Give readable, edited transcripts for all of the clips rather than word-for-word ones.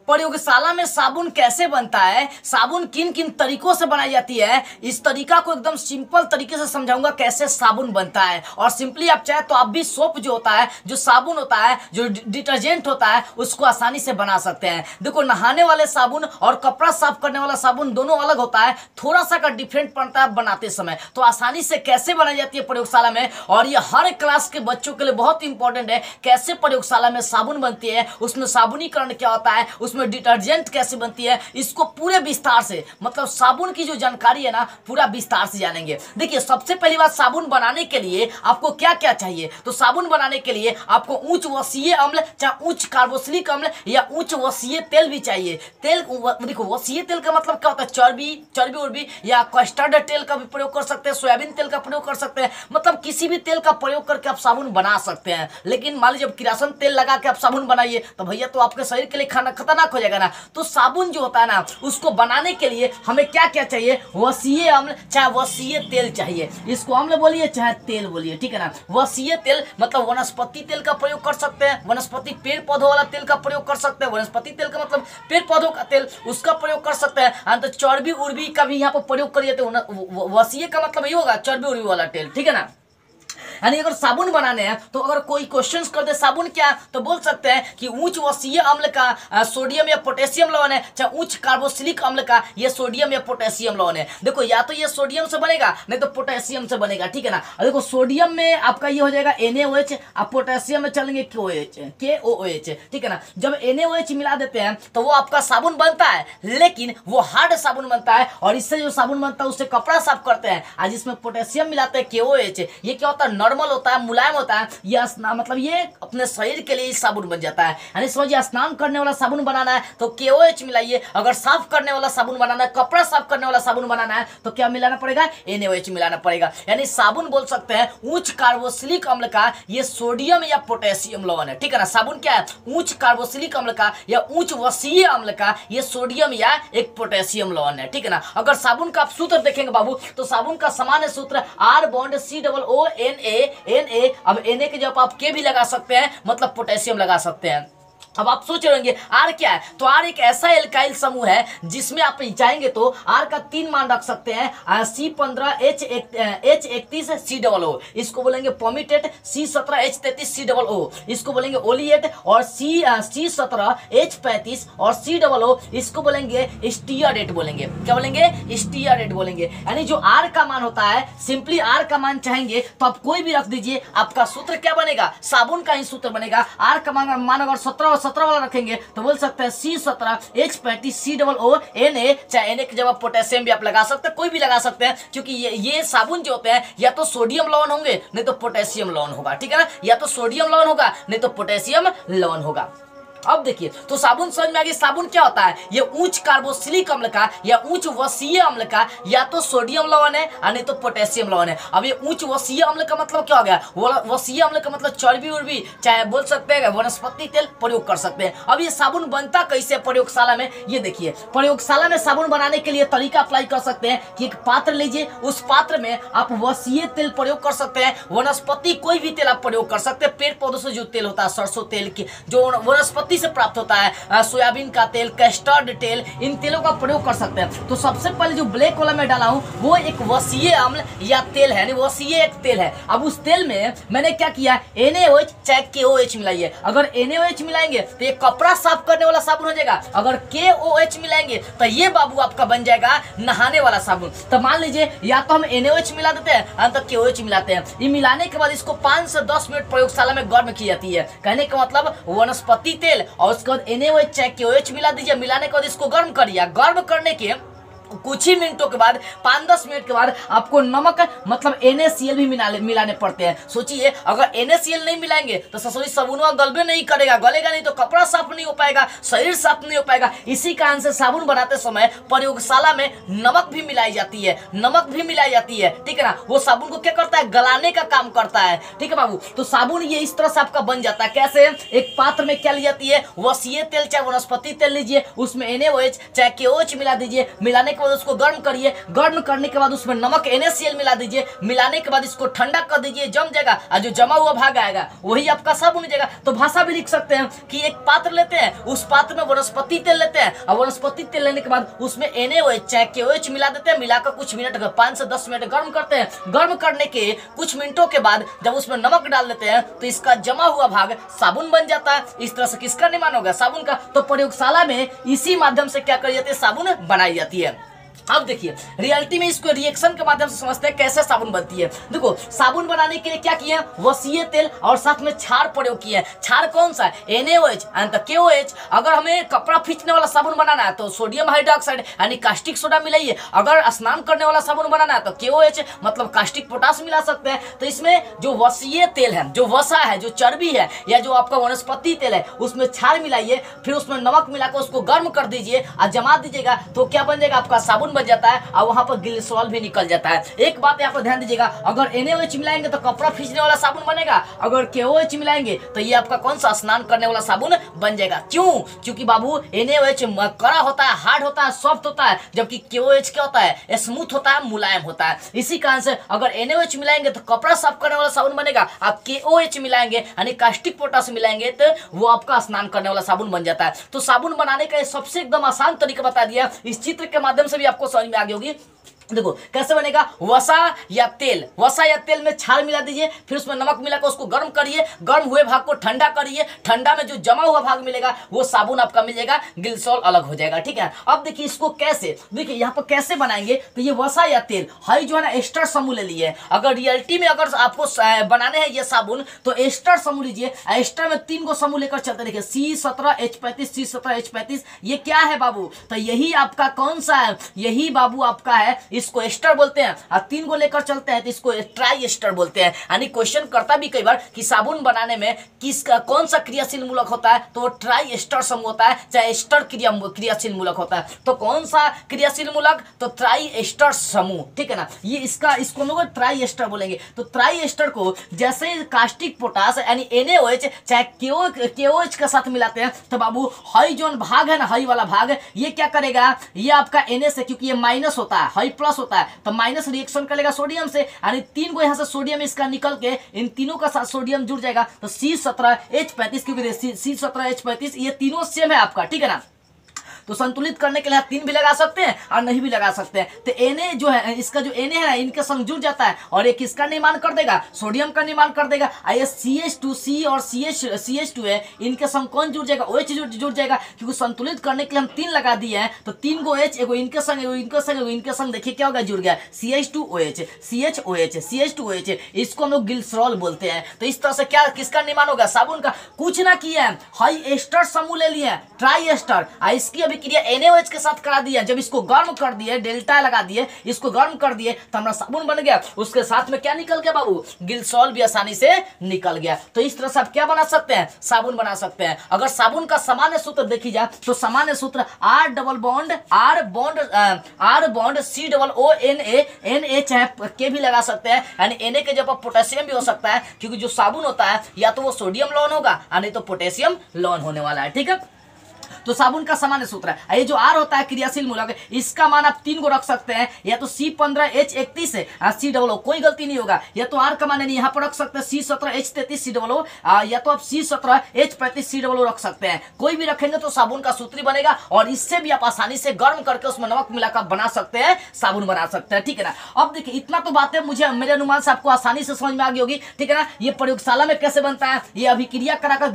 प्रयोगशाला में साबुन कैसे बनता है, साबुन किन किन तरीकों से बनाई जाती है, इस तरीका को एकदम सिंपल तरीके से समझाऊंगा कैसे साबुन बनता है। और सिंपली आप चाहे तो आप भी सोप जो होता है, जो साबुन होता है, जो डिटर्जेंट होता है, उसको आसानी से बना सकते हैं। देखो, नहाने वाले साबुन और कपड़ा साफ करने वाला साबुन दोनों अलग होता है, थोड़ा सा का डिफरेंट पड़ता है बनाते समय। तो आसानी से कैसे बनाई जाती है प्रयोगशाला में, और ये हर क्लास के बच्चों के लिए बहुत इंपॉर्टेंट है, कैसे प्रयोगशाला में साबुन बनती है, उसमें साबुनीकरण क्या होता है, उसमें डिटर्जेंट कैसे बनती है, इसको पूरे विस्तार से, मतलब साबुन की जो जानकारी है ना, पूरा विस्तार से जानेंगे। देखिए, सबसे पहली बात, साबुन बनाने के लिए आपको क्या क्या चाहिए। तो साबुन बनाने के लिए आपको उच्च वसीय अम्ल, चाहे उच्च कार्बोक्सिलिक अम्ल या उच्च वसीय तेल भी चाहिए। तेल, देखो, वसीय तेल का मतलब क्या होता है, चर्बी उर्बी, या कस्टर्ड तेल का भी प्रयोग कर सकते हैं, सोयाबीन तेल का प्रयोग कर सकते हैं, मतलब किसी भी तेल का प्रयोग करके आप साबुन बना सकते हैं। लेकिन मान लीजिए किरासन तेल लगा के आप साबुन बनाइए तो भैया तो आपके शरीर के लिए खाना खतरनाक हो जाएगा ना। तो साबुन जो होता है ना, उसको बनाने के लिए हमें क्या क्या चाहिए, वसीय अम्ल चाहे वसीय तेल चाहिए। इसको अम्ल बोलिए चाहे तेल बोलिए, ठीक है ना। वसीय तेल मतलब वनस्पति तेल का प्रयोग कर सकते हैं, वनस्पति पेड़ पौधों वाला तेल का प्रयोग कर सकते हैं। वनस्पति तेल का मतलब पेड़ पौधों का तेल, उसका प्रयोग कर सकते हैं। तो चर्बी उर्बी का भी यहाँ पर प्रयोग करिए, तो वसीय का मतलब ये होगा चर्बी उर्बी वाला तेल, ठीक है ना। यानी अगर साबुन बनाने हैं तो अगर कोई क्वेश्चंस कर दे साबुन क्या, तो बोल सकते हैं कि उच्च वसीय अम्ल का सोडियम या पोटेशियम लवण है, चाहे उच्च कार्बोक्सिलिक अम्ल का ये सोडियम या पोटेशियम लवण है। देखो, या तो ये सोडियम से बनेगा, नहीं तो पोटेशियम से बनेगा, ठीक है ना। और देखो, सोडियम में आपका ये हो जाएगा NaOH, आप पोटेशियम में चलेंगे KOH, ठीक है ना। जब NaOH मिला देते हैं तो वो आपका साबुन बनता है, लेकिन वो हार्ड साबुन बनता है। और इससे जो साबुन बनता है उससे कपड़ा साफ करते हैं। आज जिसमें पोटेशियम मिलाते हैं KOH, ये क्या होता है, नॉर्मल होता है, मुलायम होता है। ये मतलब ये अपने शरीर के लिए साबुन बन जाता है। यानी समझिए, स्नान करने वाला साबुन बनाना है तो KOH मिलाइए, अगर साफ करने वाला साबुन बनाना है, कपड़ा साफ करने वाला साबुन बनाना है, तो क्या मिलाना पड़ेगा, NaOH मिलाना पड़ेगा। यानी साबुन बोल सकते हैं उच्च कार्बोक्सिलिक अम्ल का ये सोडियम या पोटेशियम लवण है, ठीक है ना। साबुन क्या है, उच्च कार्बोक्सिलिक अम्ल का या उच्च वसीय अम्ल का ये सोडियम या एक पोटेशियम लवण है, ठीक है ना। अगर साबुन का आप सूत्र देखेंगे बाबू, तो साबुन का सामान्य सूत्र R बॉन्ड COONA। अब Na के जब आप के भी लगा सकते हैं, मतलब पोटेशियम लगा सकते हैं। अब आप सोच रहे होंगे आर क्या है, तो आर एक ऐसा एल्काइल समूह है जिसमें आप चाहेंगे तो आर का 3 मान रख सकते हैं, C15 H31 COO, इसको बोलेंगे पोमिटेट, C17 H33 COO, इसको बोलेंगे ओलिएट, और C17 H35 और COO, इसको बोलेंगे स्टीयरेट बोलेंगे। क्या बोलेंगे, स्टीयरेट बोलेंगे। यानी जो आर का मान होता है, सिंपली आर का मान चाहेंगे तो आप कोई भी रख दीजिए, आपका सूत्र क्या बनेगा, साबुन का ही सूत्र बनेगा। आर का मान अगर 17 वाला रखेंगे तो बोल सकते हैं C17 H35 COO Na, चाहे Na की जगह पोटेशियम भी आप लगा सकते हैं, कोई भी लगा सकते हैं, क्योंकि ये साबुन जो होते हैं या तो सोडियम लवण होंगे नहीं तो पोटेशियम लवण होगा, ठीक है ना। या तो सोडियम लवण होगा नहीं तो पोटेशियम लवण होगा। अब देखिए, तो साबुन समझ में आ गई। साबुन क्या होता है, ये उच्च कार्बोक्सिलिक अम्ल का या उच्च वसीय अम्ल का या तो सोडियम लवण है और नहीं तो पोटेशियम लवण है। अब ये उच्च वसीय अम्ल का मतलब क्या हो गया, वसीय अम्ल का मतलब चर्बी उर्बी, चाहे बोल सकते हैं वनस्पति तेल प्रयोग कर सकते हैं। अब ये साबुन बनता कैसे प्रयोगशाला में, ये देखिए। प्रयोगशाला में साबुन बनाने के लिए तरीका अप्लाई कर सकते हैं कि एक पात्र लीजिए, उस पात्र में आप वसीय तेल प्रयोग कर सकते हैं, वनस्पति कोई भी तेल आप प्रयोग कर सकते हैं। पेड़ पौधों से जो तेल होता है, सरसों तेल की जो वनस्पति से प्राप्त होता है, सोयाबीन का तेल, कस्टर्ड तेल, इन तेलों का प्रयोग कर सकते हैं। तो सबसे पहले जो ब्लैक वाला मैं डाला हूं वो एक वसीय अम्ल या तेल है, यानी वसीय एक तेल है। अब उस तेल में मैंने क्या किया, NaOH चाहे KOH मिलाइए। अगर NaOH मिलाएंगे तो ये कपड़ा साफ करने वाला साबुन हो जाएगा, अगर KOH मिलाएंगे तो ये बाबू आपका बन जाएगा नहाने वाला साबुन। तो मान लीजिए, या तो हम NaOH मिला देते हैं या तो KOH मिलाते हैं। ये मिलाने के बाद इसको 5 से 10 मिनट प्रयोगशाला में गर्म की जाती है। कहने का मतलब वनस्पति तेल और उसके बाद NaOH चाहे KOH मिला दीजिए, मिलाने के बाद इसको गर्म करिए। गर्म करने के कुछ ही मिनटों के बाद, 5-10 मिनट के बाद आपको नमक मतलब NaCl भी मिलाने पड़ते हैं। सोचिए, अगर NaCl नहीं मिलाएंगे तो ससुरी साबुनवा गलबे नहीं करेगा, गलेगा नहीं तो कपड़ा साफ नहीं हो पाएगा, शरीर साफ नहीं हो पाएगा। इसी कारण से साबुन बनाते समय प्रयोगशाला में नमक भी मिलाई जाती है, ठीक है ना। वो साबुन को क्या करता है, गलाने का काम करता है, ठीक है बाबू। तो साबुन ये इस तरह से आपका बन जाता है। कैसे, एक पात्र में क्या ली जाती है, वसीय तेल चाहे वनस्पति तेल लीजिए, उसमें NaOH चाहे KOH मिला दीजिए, मिलाने बाद उसको गर्म करिए, गर्म करने के बाद उसमें नमक NaCl मिला दीजिए, मिलाने के बाद इसको ठंडा कर दीजिए, जम जाएगा और जो जमा हुआ भाग आएगा वही आपका साबुन हो जाएगा। तो भाषा भी लिख सकते हैं कि एक पात्र लेते हैं, उस पात्र में वनस्पति तेल लेते हैं और वनस्पति तेल लेने के बाद उसमें NaOH चाहे KOH मिला देते हैं, मिलाकर कुछ मिनट 5 से 10 मिनट गर्म करते हैं। गर्म करने के कुछ मिनटों के बाद जब उसमें नमक डाल देते हैं तो इसका जमा हुआ भाग साबुन बन जाता है। इस तरह से किसका निर्माण होगा? साबुन का। तो प्रयोगशाला में इसी माध्यम से क्या करी जाती है? साबुन बनाई जाती है। अब देखिए रियलिटी में इसको रिएक्शन के माध्यम से समझते हैं कैसे साबुन बनती है। देखो साबुन बनाने के लिए क्या किए हैं? वसीय तेल और साथ में क्षार प्रयोग किए हैं। क्षार कौन सा है? NaOH and KOH। अगर हमें कपड़ा खींचने वाला साबुन बनाना है तो सोडियम हाइड्रोक्साइड यानी कास्टिक सोडा मिलाइए। अगर स्नान करने वाला साबुन बनाना है तो KOH मतलब कास्टिक पोटास मिला सकते हैं। तो इसमें जो वसीय तेल है, जो वसा है, जो चर्बी है या जो आपका वनस्पति तेल है, उसमें क्षार मिलाइए, फिर उसमें नमक मिलाकर उसको गर्म कर दीजिए और जमा दीजिएगा। तो क्या बन जाएगा? आपका साबुन बन जाता है और वहां पर ग्लिसरॉल भी निकल जाता है। एक बात यहाँ पर ध्यान दीजिएगा, अगर NaOH मिलाएंगे तो कपड़ा खींचने वाला साबुन बनेगा, अगर KOH मिलाएंगे तो ये आपका कौन सा? स्नान करने वाला साबुन बन जाएगा। क्यों? क्योंकि बाबू NaOH कड़ा होता है, हार्ड होता है, सॉफ्ट होता है, जबकि KOH क्या होता है? स्मूथ होता है, मुलायम होता है। इसी कारण से अगर NaOH मिलाएंगे तो कपड़ा साफ करने वाला साबुन बनेगा, आप KOH मिलाएंगे यानी कास्टिक पोटास मिलाएंगे तो वो आपका स्नान करने वाला साबुन बन जाता है। तो साबुन बनाने का सबसे एकदम आसान तरीका बता दिया, इस चित्र के माध्यम से भी आपको समझ में आ गई होगी। देखो कैसे बनेगा? वसा या तेल, वसा या तेल में क्षार मिला दीजिए, फिर उसमें नमक मिलाकर उसको गर्म करिए, गर्म हुए भाग को ठंडा करिए, ठंडा में जो जमा हुआ भाग मिलेगा वो साबुन आपका मिल जाएगा, ग्लिसरॉल अलग हो जाएगा। ठीक है, अब देखिए इसको कैसे, देखिए यहाँ पर कैसे बनाएंगे। तो ये वसा या तेल हाई जो है ना एस्टर समूह ले लिए। अगर रियलिटी में अगर आपको बनाने हैं ये साबुन तो एस्टर समूह लीजिए। एस्टर में 3 गो समूह लेकर चलते, देखिए C17H35, C17H35 ये क्या है बाबू? तो यही आपका कौन सा है? यही बाबू आपका है, इसको एस्टर बोलते हैं। और 3 को लेकर चलते हैं तो इसको ट्राई एस्टर बोलते हैं। यानी क्वेश्चन करता भी कई बार कि साबुन बनाने में किसका कौन सा क्रियाशील मूलक होता है, तो वो ट्राई एस्टर समूह होता है, चाहे एस्टर क्रियाशील मूलक होता है। तो कौन सा क्रियाशील मूलक? तो ट्राई एस्टर समूह। ठीक है ना, ये इसको हम लोग ट्राई एस्टर बोलेंगे। तो ट्राई एस्टर को जैसे कास्टिक पोटास यानी NaOH चाहे KOH के साथ मिलाते हैं तो बाबू हाई जो भाग है ना, हाई वाला भाग, ये क्या करेगा? ये आपका Na से, क्योंकि ये माइनस होता है, हाई प्लस होता है तो माइनस रिएक्शन करेगा सोडियम से, यानी 3 को यहां से सोडियम इसका निकल के इन तीनों का साथ सोडियम जुड़ जाएगा तो C17H35, क्योंकि C17H35 ये तीनों सेम है आपका। ठीक है ना, तो संतुलित करने के लिए आप 3 भी लगा सकते हैं और नहीं भी लगा सकते हैं। तो Na जो है, इसका जो Na है ना, इनके संग जुड़ जाता है और एक किसका निर्माण कर देगा? सोडियम का निर्माण कर देगा। ये CH2C और CH2 है, इनके संग कौन जुड़ जाएगा? OH जुड़ जाएगा, क्योंकि संतुलित करने के लिए हम 3 लगा दिए हैं तो 3 गो H, एगो इनके संग, एगो इनके संग, एगो इनके संग, देखिए क्या होगा? जुड़ गया CH2OH, CHOH, CH2OH। इसको हम लोग ग्लिसरॉल बोलते हैं। तो इस तरह से क्या किसका निर्माण होगा? साबुन का। कुछ ना किया है, हाई एस्टर समूह ले लिए, ट्राई एस्टर, इसकी क्रिया NaOH के साथ करा दिया। जब इसको गर्म कर दिए, डेल्टा लगा दिए, इसको गर्म कर दिए तो हमारा साबुन बन गया। उसके साथ में क्या निकल गया बाबू? ग्लिसरॉल भी आसानी से निकल गया। तो इस तरह से आप क्या बना सकते हैं? साबुन बना सकते हैं। अगर साबुन का सामान्य सूत्र देखी जाए तो सामान्य सूत्र R बॉन्ड COONA, Na चाहे के भी लगा सकते हैं, यानी Na के जगह पोटेशियम भी हो सकता है, क्योंकि जो साबुन होता है या तो वो सोडियम लॉन होगा या नहीं तो पोटेशियम लॉन होने वाला है। ठीक है, तो साबुन का सामान्य सूत्र है। ये जो R होता है क्रियाशील मूलक, इसका मान आप 3 को रख सकते हैं, या तो C15H31 है COO, कोई गलती नहीं होगा, या तो R का मान यहाँ पर रख सकते हैं C17H33 COO, या तो आप C17H35 COO रख सकते हैं। कोई भी रखेंगे तो साबुन का सूत्र ही बनेगा और इससे भी आप आसानी से गर्म करके उसमें नमक मिलाकर बना सकते हैं, साबुन बना सकते हैं। ठीक है ना, अब देखिए इतना तो बातें मुझे मेरे अनुमान से आपको आसानी से समझ में आ गई होगी। ठीक है ना, ये प्रयोगशाला में कैसे बनता है, ये अभिक्रिया कराकर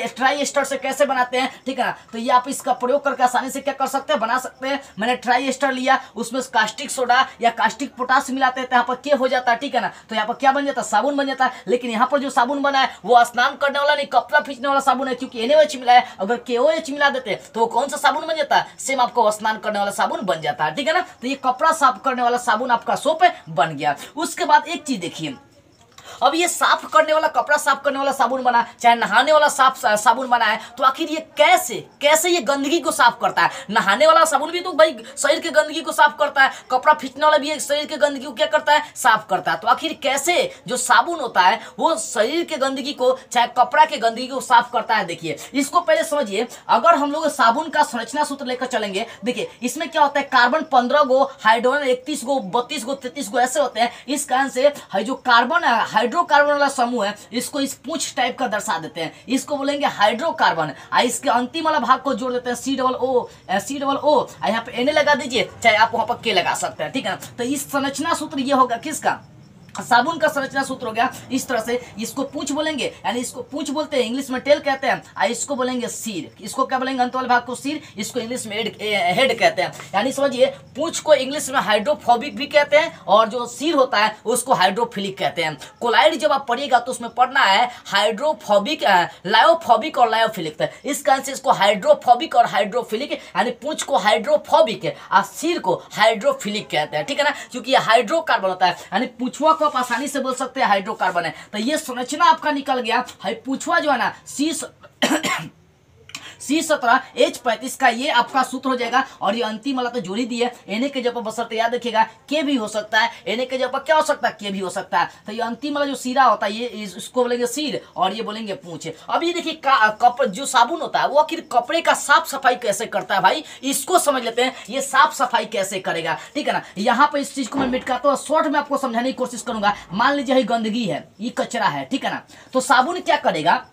ट्राई एस्टर से कैसे बनाते हैं। ठीक है ना, तो ये आप इसका प्रयोग करके आसानी से क्या कर सकते हैं? बना सकते हैं। मैंने ट्राई एस्टर लिया, उसमें कास्टिक सोडा या कास्टिक पोटास मिलाते हैं तो यहाँ पर क्या हो जाता है? ठीक है ना, तो यहाँ पर क्या बन जाता है? साबुन बन जाता है। लेकिन यहाँ पर जो साबुन बना है वो स्नान करने वाला नहीं, कपड़ा खींचने वाला साबुन है, क्योंकि NaOH मिला है। अगर KOH मिला देते तो वो कौन सा साबुन बन जाता है? सेम आपको स्नान करने वाला साबुन बन जाता है। ठीक है ना, तो ये कपड़ा साफ करने वाला साबुन आपका सोप बन गया। उसके बाद एक चीज देखिए, अब ये साफ करने वाला, कपड़ा साफ करने वाला साबुन बना, चाहे नहाने वाला साबुन बना है, तो आखिर ये कैसे कैसे ये गंदगी को साफ करता है? नहाने वाला साबुन भी तो भाई शरीर के गंदगी को साफ करता है, कपड़ा खींचने वाला भी शरीर के गंदगी को क्या करता है? साफ करता है। तो आखिर कैसे जो साबुन होता है वो शरीर के गंदगी को, चाहे कपड़ा के गंदगी को साफ करता है? देखिए इसको पहले समझिए। अगर हम लोग साबुन का संरचना सूत्र लेकर चलेंगे, देखिए इसमें क्या होता है, कार्बन 15 गो, हाइड्रोजन 31 गो, 32 गो, 33 गो ऐसे होते हैं। इस कारण से जो कार्बन है, हाइड्रोकार्बन वाला समूह है, इसको इस पूंछ टाइप का दर्शा देते हैं, इसको बोलेंगे हाइड्रोकार्बन। इसके अंतिम वाला भाग को जोड़ देते हैं C+O, यहाँ पे Na लगा दीजिए, चाहे आप वहां पर K लगा सकते हैं, ठीक है ना। तो इस संरचना सूत्र ये होगा किसका? साबुन का संरचना सूत्र हो गया इस तरह से। इसको पूंछ बोलेंगे, यानी इसको पूंछ बोलते हैं, इंग्लिश में टेल कहते हैं, इसको बोलेंगे सिर। इसको क्या बोलेंगे? अंत वाले भाग को सिर, इसको इंग्लिश में हेड कहते हैं। यानी समझिए पूंछ को इंग्लिश में हाइड्रोफोबिक भी कहते हैं, और जो सिर होता है उसको हाइड्रोफिलिक कहते हैं। कोलाइड जब आप पढ़िएगा तो उसमें पढ़ना है हाइड्रोफोबिक, लायोफोबिक और लायोफिलिक। इस कारण से इसको हाइड्रोफोबिक और हाइड्रोफिलिक, यानी पूंछ को हाइड्रोफोबिक और सिर को हाइड्रोफिलिक कहते हैं, ठीक है ना, क्योंकि यह हाइड्रोकार्बन होता है। यानी पूंछवा आप आसानी से बोल सकते हैं हाइड्रोकार्बन है। तो ये संरचना आपका निकल गया। पूछवा जो है ना C17H35 का ये आपका सूत्र हो जाएगा। और ये अंतिम वाला तो जोड़ ही दिए, Na के जगह पर बसरते याद रखिएगा K भी हो सकता है, Na के जगह पर क्या हो सकता है? K भी हो सकता है। तो ये अंतिम वाला जो सीरा होता है, ये इसको बोलेंगे सिर और ये बोलेंगे पूंछ। अब ये देखिए जो साबुन होता है वो आखिर कपड़े का साफ सफाई कैसे करता है भाई, इसको समझ लेते हैं। ये साफ सफाई कैसे करेगा, ठीक है ना। यहाँ पर इस चीज को मैं मिटकाता हूँ, शॉर्ट में आपको समझाने की कोशिश करूंगा। मान लीजिए ये गंदगी है, ये कचरा है, ठीक है ना। तो साबुन क्या करेगा?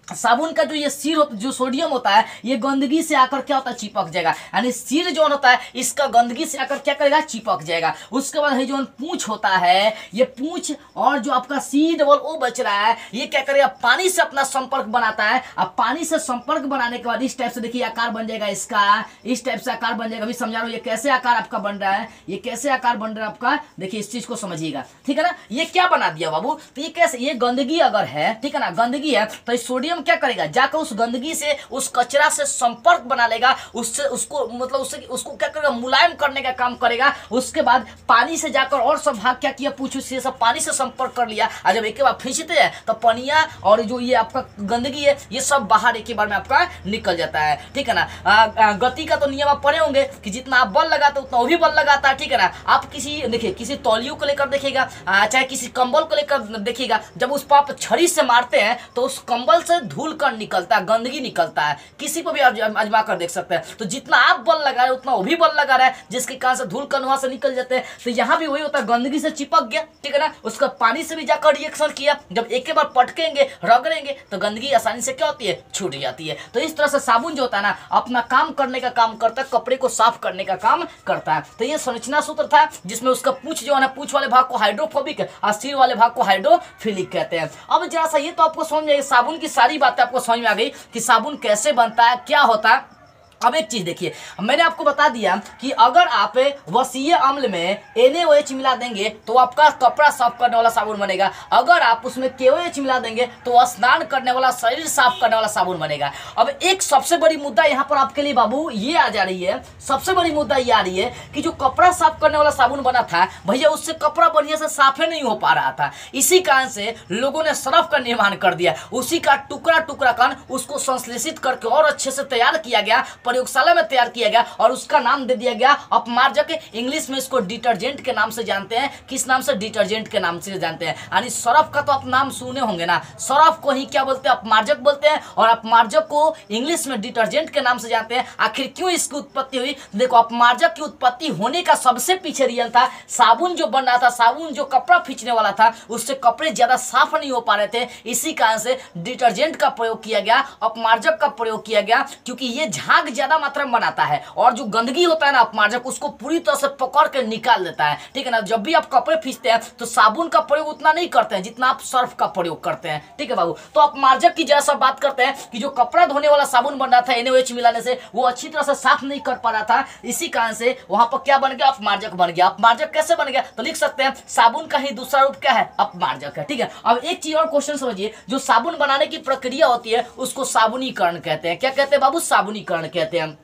साबुन का जो ये सिर होता है, जो सोडियम होता है, ये गंदगी से आकर क्या होता है? चिपक जाएगा। यानी सिर जो होता है इसका गंदगी से आकर क्या करेगा? चिपक जाएगा। उसके बाद जो पूंछ होता है, ये पूंछ और जो आपका C+O बच रहा है, ये क्या करेगा? पानी से अपना संपर्क बनाता है। अब पानी से संपर्क बनाने के बाद इस टाइप से देखिए आकार बन जाएगा इसका, इस टाइप से आकार बन जाएगा। अभी समझा रहा हूँ ये कैसे आकार आपका बन रहा है, ये कैसे आकार बन रहा है आपका, देखिए इस चीज को समझिएगा, ठीक है ना। ये क्या बना दिया बाबू? तो ये कैसे, ये गंदगी अगर है, ठीक है ना, गंदगी है, तो इस सोडियम क्या करेगा? जाकर उस गंदगी से, उस कचरा से संपर्क बना लेगा, उससे उसको मतलब उसको क्या करेगा? मुलायम करने का काम करेगा। उसके बाद पानी से जाकर और सब भाग क्या किया? पूछ से सब पानी से संपर्क कर लिया, और जब एक बार खींचते हैं तो पनिया और जो ये आपका गंदगी है ये सब बाहर एक ही बार में आपका निकल जाता है, ठीक है ना। गति का तो नियम आप पढ़े होंगे कि जितना आप बल लगाते उतना वो भी बल लगाता है, ठीक है ना। आप देखिए किसी तौलियों को लेकर देखिएगा, चाहे किसी कंबल को लेकर देखिएगा, जब उस पर आप छड़ी से मारते हैं तो उस कंबल से धूल कण निकलता है, गंदगी निकलता है। किसी को भी आप आजमा कर देख सकते हैं। तो जितना आप बल लगा रहे उतना वो भी बल लगा रहा है, जिसके कारण से धूल कण वहां से निकल जाते हैं। तो यहाँ भी वही होता है, गंदगी से चिपक गया, ठीक है ना। उसका पानी से भी जाकर रिएक्शन किया, जब एक बार पटकेंगे, रगड़ेंगे तो गंदगी आसानी से क्या होती है? छूट जाती है। तो इस तरह से साबुन जो होता है ना, अपना काम करने का काम करता है, कपड़े को साफ करने का काम करता है। तो ये संरचना सूत्र था, जिसमें उसका पूंछ जो है ना, पूंछ वाले भाग को हाइड्रोफोबिक और सिर वाले भाग को हाइड्रोफिलिक कहते हैं। अब जरा सा ये तो आपको समझ में, साबुन की सारी बातें आपको समझ में आ गई कि साबुन कैसे बनता है, क्या होता है। अब एक चीज देखिए, मैंने आपको बता दिया कि अगर आप वसीय अम्ल में NaOH मिला देंगे तो आपका कपड़ा साफ करने वाला साबुन बनेगा। अगर आप उसमें KOH मिला देंगे तो स्नान करने वाला, शरीर साफ करने वाला साबुन बनेगा। अब एक सबसे बड़ी मुद्दा यहाँ पर आपके लिए बाबू ये आ जा रही है, सबसे बड़ी मुद्दा ये आ रही है कि जो कपड़ा साफ करने वाला साबुन बना था भैया, उससे कपड़ा बढ़िया से साफ नहीं हो पा रहा था। इसी कारण से लोगों ने सरफ का निर्माण कर दिया, उसी का टुकड़ा टुकड़ा कर उसको संश्लेषित करके और अच्छे से तैयार किया गया, प्रयोगशाला में तैयार किया गया और उसका नाम दे दिया गया अपमार्जक। इंग्लिश में इसको डिटर्जेंट के नाम से जानते हैं। किस नाम से? डिटर्जेंट के नाम से जानते हैं। यानी सरफ का तो आप नाम सुने होंगे ना, सरफ को ही क्या बोलते हैं? अपमार्जक बोलते हैं, और अपमार्जक को इंग्लिश में डिटर्जेंट के नाम से जानते हैं। आखिर क्यों इसकी उत्पत्ति हुई? देखो, अपमार्जक की उत्पत्ति होने का सबसे पीछे रीजन था, साबुन जो बन रहा था, साबुन जो कपड़ा खींचने वाला था, उससे कपड़े ज्यादा साफ नहीं हो पा रहे थे। इसी कारण से डिटर्जेंट का प्रयोग किया गया, अपमार्जक का प्रयोग किया गया, क्योंकि ये झाग ज्यादा मात्रा में बनाता है और जो गंदगी होता है ना, अपमार्जक उसको पूरी तरह से पकड़ के निकाल देता है, ठीक है ना। जब भी आप कपड़े खींचते हैं तो साबुन का प्रयोग उतना नहीं करते हैं जितना आप सर्फ का प्रयोग करते हैं, ठीक है बाबू। तो अपमार्जक की जैसा बात करते हैं कि जो कपड़ा धोने वाला साबुन बन रहा था NaOH मिलाने से, वो अच्छी तरह से साफ नहीं कर पा रहा था। इसी कारण से वहां पर क्या बन गया? अपमार्जक बन गया। अपमार्जक कैसे बन गया? तो लिख सकते हैं साबुन का ही दूसरा रूप क्या है? अपमार्जक है, ठीक है। अब एक चीज और क्वेश्चन समझिए, जो साबुन बनाने की प्रक्रिया होती है उसको साबुनीकरण कहते हैं। क्या कहते हैं बाबू? साबुनीकरण कहते हैं।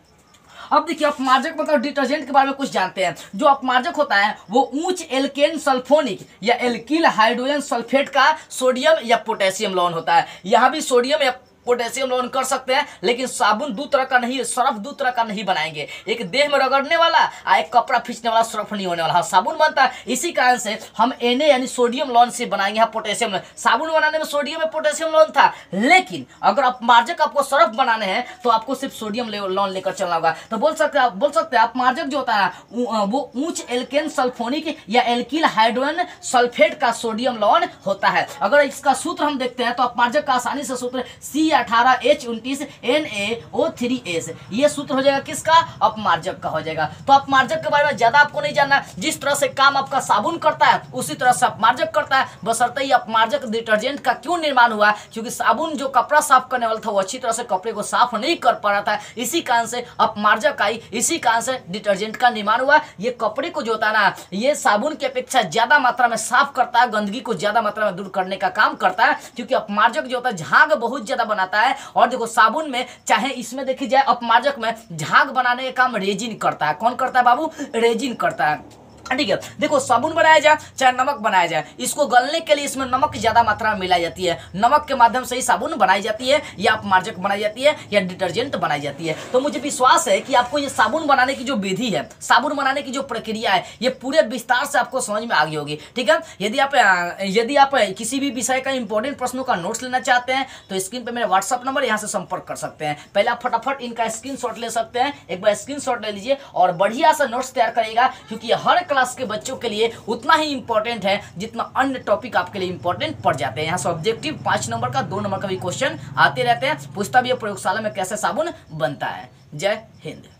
अब देखिए अपमार्जक मतलब डिटर्जेंट के बारे में कुछ जानते हैं। जो अपमार्जक होता है वो उच्च एल्केन सल्फोनिक या एल्किल हाइड्रोजन सल्फेट का सोडियम या पोटेशियम लवण होता है। यहाँ भी सोडियम या पोटेशियम लवण कर सकते हैं, लेकिन साबुन दो तरह का नहीं, सर्फ दो तरह का नहीं बनाएंगे। एक देह में रगड़ने वाला और एक कपड़ा खींचने वाला सर्फ नहीं होने वाला। हाँ, साबुन बनता है, इसी कारण से हम Na यानी सोडियम लवण से बनाएंगे। हाँ, पोटेशियम लवण, साबुन बनाने में सोडियम में पोटेशियम लवण था, लेकिन अगर अपमार्जक आपको सर्फ बनाने हैं तो आपको सिर्फ सोडियम लवण लेकर चलना होगा। तो बोल सकते हैं अपमार्जक जो होता है वो उच्च एल्केन सल्फोनिक या एल्किल हाइड्रोजन सल्फेट का सोडियम लवण होता है। अगर इसका सूत्र हम देखते हैं तो अपमार्जक का आसानी से सूत्र C18H29NaO3S, ये सूत्र हो जाएगा किसका? अपमार्जक का हो जाएगा। तो अपमार्जक के बारे में ज्यादा आपको नहीं जानना। जिस तरह से काम आपका साबुन करता है उसी तरह से अपमार्जक करता है, बशर्ते ही अपमार्जक डिटर्जेंट का क्यों निर्माण हुआ, क्योंकि साबुन जो कपड़ा साफ करने वाला था वो अच्छी तरह से कपड़े को साफ नहीं कर पा रहा था, इसी कारण से अपमार्जक आई, इसी कारण से डिटर्जेंट का निर्माण हुआ। ये कपड़े को जो होता है ना, ये साबुन की अपेक्षा ज्यादा मात्रा में साफ करता है, गंदगी को ज्यादा मात्रा में दूर करने का काम करता है, क्योंकि अपमार्जक जो होता है झाग बहुत ज्यादा बनाता है। और देखो साबुन में चाहे इसमें देखी जाए अपमार्जक में झाग बनाने का काम रेजिन करता है। कौन करता है बाबू? रेजिन करता है। ठीक है, देखो साबुन बनाया जाए चाहे नमक बनाया जाए, इसको गलने के लिए इसमें नमक ज्यादा मात्रा में मिलाई जाती है। नमक के माध्यम से ही साबुन बनाई जाती है, या अपमार्जक बनाई जाती है, या डिटर्जेंट बनाई जाती है। तो मुझे विश्वास है कि आपको ये साबुन बनाने की जो विधि है, साबुन बनाने की जो प्रक्रिया है, ये पूरे विस्तार से आपको समझ में आ गई होगी। ठीक है, यदि आप किसी भी विषय का इंपॉर्टेंट प्रश्नों का नोट्स लेना चाहते हैं तो स्क्रीन पे मेरा व्हाट्सअप नंबर, यहाँ से संपर्क कर सकते हैं। पहले आप फटाफट इनका स्क्रीनशॉट ले सकते हैं, एक बार स्क्रीनशॉट ले लीजिए और बढ़िया सा नोट्स तैयार करिएगा, क्योंकि हर क्लास के बच्चों के लिए उतना ही इंपॉर्टेंट है जितना अन्य टॉपिक आपके लिए इंपॉर्टेंट पड़ जाते हैं। यहाँ से ऑब्जेक्टिव 5 नंबर का 2 नंबर का भी क्वेश्चन आते रहते हैं, पूछता भी है प्रयोगशाला में कैसे साबुन बनता है। जय हिंद।